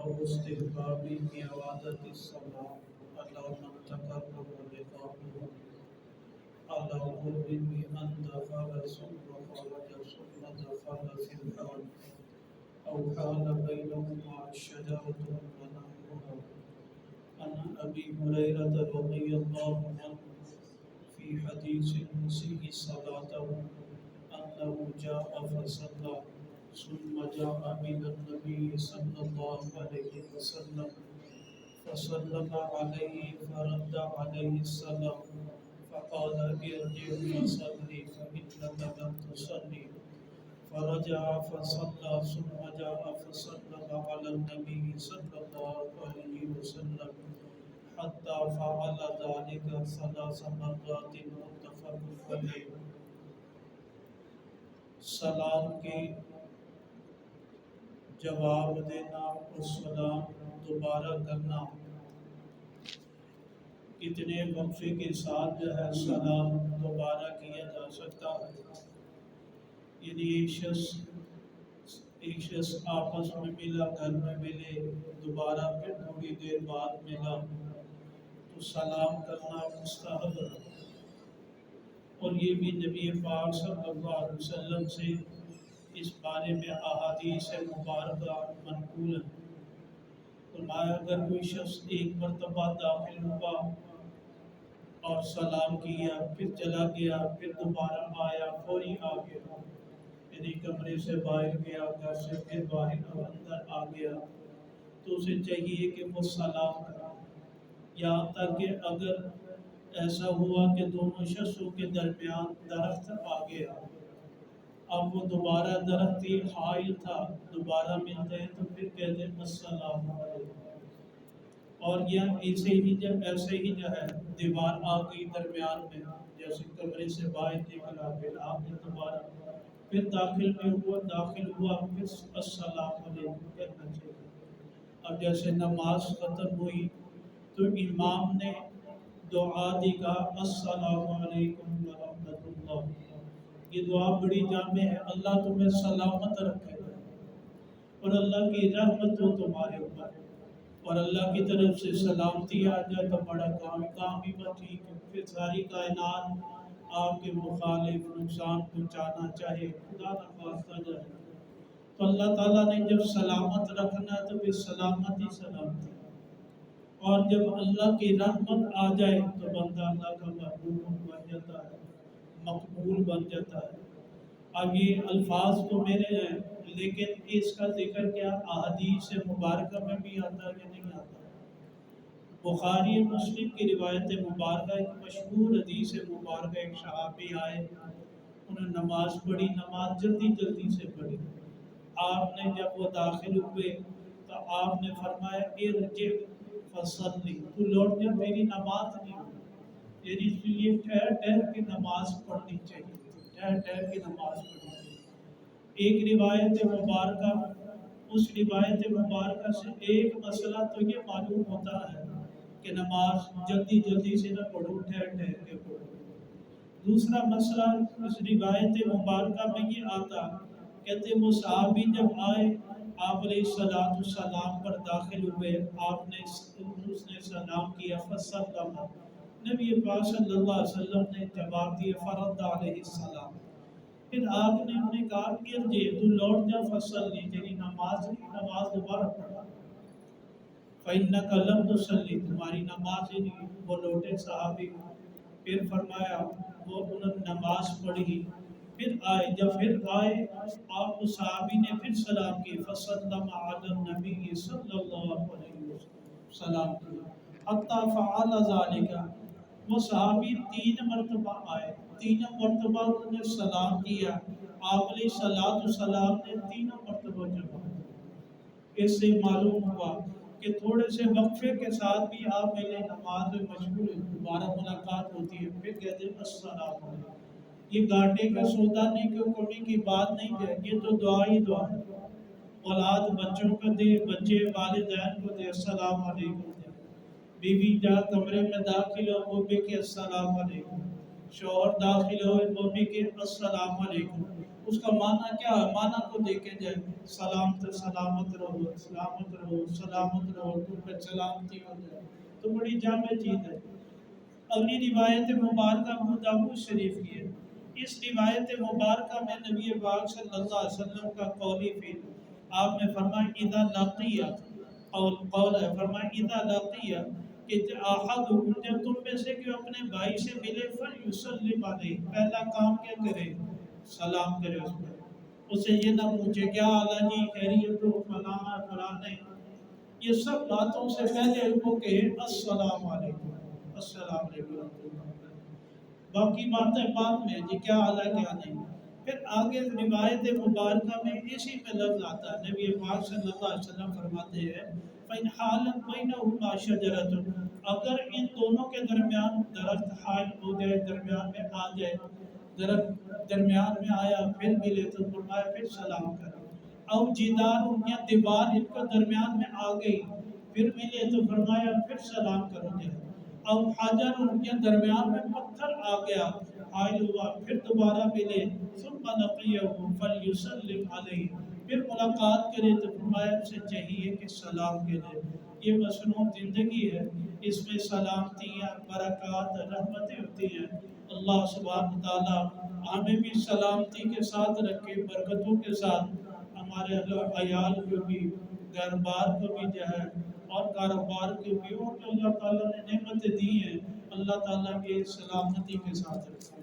باب استحباب عبادت الصلاة على من تقرب لقاؤه على قرب أن دخل ثم خرج ثم دخل في الحال أو حال بينهما شجرة ونحوها. عن أبي هريرة رضي الله عنه في حديث المسيء صلاته أنه جاء فصلى ثم جاء إلى النبي صلى الله عليه وسلم فسلم عليه فرد عليه السلام فقال ارجع فصلي فإنك لم تصلي فرجع فصلى ثم جاء فسلم على النبي صلى الله عليه وسلم حتى فعل ذلك 3 مرات متفق عليه. سلام کے جواب دینا اور سلام دوبارہ کرنا کتنے وقفے کے ساتھ جو ہے سلام دوبارہ کیا جا سکتا ہے. یعنی ایک شخص آپس میں ملا، گھر میں ملے، دوبارہ پھر تھوڑی دیر بعد ملا تو سلام کرنا مستحب ہے. اور یہ بھی نبی پاک صلی اللہ علیہ وسلم سے اس بارے میں احادیث مبارکہ منقول ہے. فرمایا اگر کوئی شخص ایک مرتبہ داخل ہوا اور سلام کیا، پھر چلا گیا، پھر دوبارہ آیا، فوری آ گیا، یعنی کمرے سے باہر گیا، گھر سے پھر باہر اور اندر آ گیا، تو اسے چاہیے کہ وہ سلام کرے. یہاں تک کہ اگر ایسا ہوا کہ دونوں شخصوں کے درمیان درخت آ گیا، اب وہ دوبارہ درخت ہی حائل تھا، دوبارہ ملتے ہیں تو پھر کہتے ہیں السلام علیکم. اور یہ ایسے ہی جو ہے دیوار آ گئی درمیان میں، جیسے کمرے سے باہر نکلا، پھر آپ نے دوبارہ پھر داخل ہوا پھر السلام علیکم کہنا چاہیے. اب جیسے نماز ختم ہوئی تو امام نے دعا دی، کہا السلام علیکم ورحمۃ اللہ. یہ دعا بڑی جامع ہے. اللہ تمہیں سلامت رکھے اور اللہ کی رحمت ہو تمہارے اوپر، اور اللہ کی طرف سے سلامتی آ جائے تو بڑا کام بھی بس ٹھیک ہے. پھر ساری کائنات آپ کے مخالف نقصان پہنچانا چاہے، خدا نخواستہ جائے، تو اللہ تعالیٰ نے جب سلامت رکھنا ہے تو پھر سلامتی. اور جب اللہ کی رحمت آ جائے تو بندہ اللہ کا محبوب بن جاتا ہے، مقبول بن جاتا ہے. اب یہ الفاظ تو میرے ہیں، لیکن اس کا ذکر کیا احادیث مبارکہ میں بھی آتا ہے کہ نہیں آتا. بخاری مسلم کی روایت مبارکہ ایک مشہور حدیث مبارکہ، ایک صحابی آئے، انہوں نے نماز پڑھی، نماز جلدی سے پڑھی. آپ نے جب وہ داخل ہوئے تو آپ نے فرمایا ارجع فصلی، تو لوٹ جا، میری نماز نہیں ہوئی. یعنی اس لیے ٹھہر کے نماز پڑھنی چاہیے، ٹھہر کے نماز پڑھنی چاہیے. ایک روایت مبارکہ، اس روایت مبارکہ سے ایک مسئلہ تو یہ معلوم ہوتا ہے کہ نماز جلدی سے نہ پڑھو، ٹھہر کے پڑھو. دوسرا مسئلہ اس روایت مبارکہ میں یہ آتا، کہتے وہ صحابی جب آئے آپ علیہ السلام پر داخل ہوئے، اس نے سلام کیا، فسلم، نبی پاک صلی اللہ علیہ وسلم نے جواب دیا فرد علیہ السلام. پھر آپ نے انہیں کہا کہ تو لوٹ جا، فصلی، تیری نماز دوبارہ پڑھا، فإنک لم تصلی، تمہاری نماز ہی نہیں. وہ لوٹے صحابی، پھر فرمایا وہ انہوں نے نماز پڑھی، پھر آئے. جب پھر آئے آپ صحابی نے پھر سلام کی، فسلم علی النبی صلی اللہ علیہ وسلم، سلام کیا، حتی فعل ذالک. وہ صحابی 3 مرتبہ آئے، 3 مرتبہ انہوں نے سلام کیا، آپ علیہ السلام نے 3 مرتبہ جواب. اس سے معلوم ہوا کہ تھوڑے سے وقفے کے ساتھ بھی آپ میرے نماز میں مشغول ہیں، دوبارہ ملاقات ہوتی ہے، پھر کہتے ہیں السلام علیکم. یہ گاٹے کا سودا نہیں کہ کمی کی بات نہیں ہے، یہ تو دعا ہی دعا ہے. اولاد بچوں کو دے، بچے والدین کو دے السلام علیکم دے. بیوی جا کمرے میں داخل ہو وہ بھی کہ السلام علیکم. شوہر داخل ہوئے وہ بھی کہ السلام علیکم. اس کا معنی کیا ہے؟ معنی کو دیکھے جائے سلامت رہو، سلامت رہو، سلامت رہو، تم پہ سلامتی ہو جائے، تو بڑی جامع چیز ہے۔ اگلی روایت مبارکہ ابو داؤد شریف کی ہے۔ اس روایت مبارکہ میں نبی پاک صلی اللہ علیہ وسلم کا قولی فعل، آپ نے فرمایا اذا لقیہ، قول ہے، فرمایا اذا لقیہ کہ احدکم، جب تم میں سے کوئی اپنے بھائی سے ملے فلیسلم علیہ، پہلا کام کیا کرے؟ سلام کرے اس پر، اسے یہ نہ پوچھے کیا حال ہے جی، خیریت ہو، فلاں فلاں، نہیں، یہ سب باتوں سے پہلے وہ کہے السلام علیکم، السلام علیکم، باقی باتیں بعد میں جی کیا حال ہے کیا نہیں۔ پھر آگے روایت مبارکہ میں اسی میں لفظ آتا ہے، نبی پاک صلی اللہ علیہ وسلم فرماتے ہیں فَإِنْ حَالًا بَيْنَهُمَا شَجَرَةٌ، اگر ان دونوں کے درمیان درخت حائل ہو جائے، درمیان میں آ جائے، درخت درمیان میں آیا پھر ملے تو فرمایا پھر سلام کرو، او جدار، یا دیوار ان کے درمیان میں آ گئی پھر ملے تو فرمایا پھر سلام کرو جائے، او حجر، ان کے درمیان میں پتھر آ گیا حائل ہوا پھر دوبارہ ملے، ثم لقیہ فلیسلم علیہ، پھر ملاقات کرے تو فرمایا اسے چاہیے کہ سلام کرے۔ یہ مصنوع زندگی ہے، اس میں سلامتیاں، برکات، رحمتیں ہوتی ہیں۔ اللہ سبحانہ تعالیٰ ہمیں بھی سلامتی کے ساتھ رکھے، برکتوں کے ساتھ، ہمارے عیال کو بھی، گھر بار کو بھی جو ہے، اور کاروبار کو بھی، اور جو اللہ تعالیٰ نے نعمتیں دی ہیں، اللہ تعالیٰ کے سلامتی کے ساتھ رکھے۔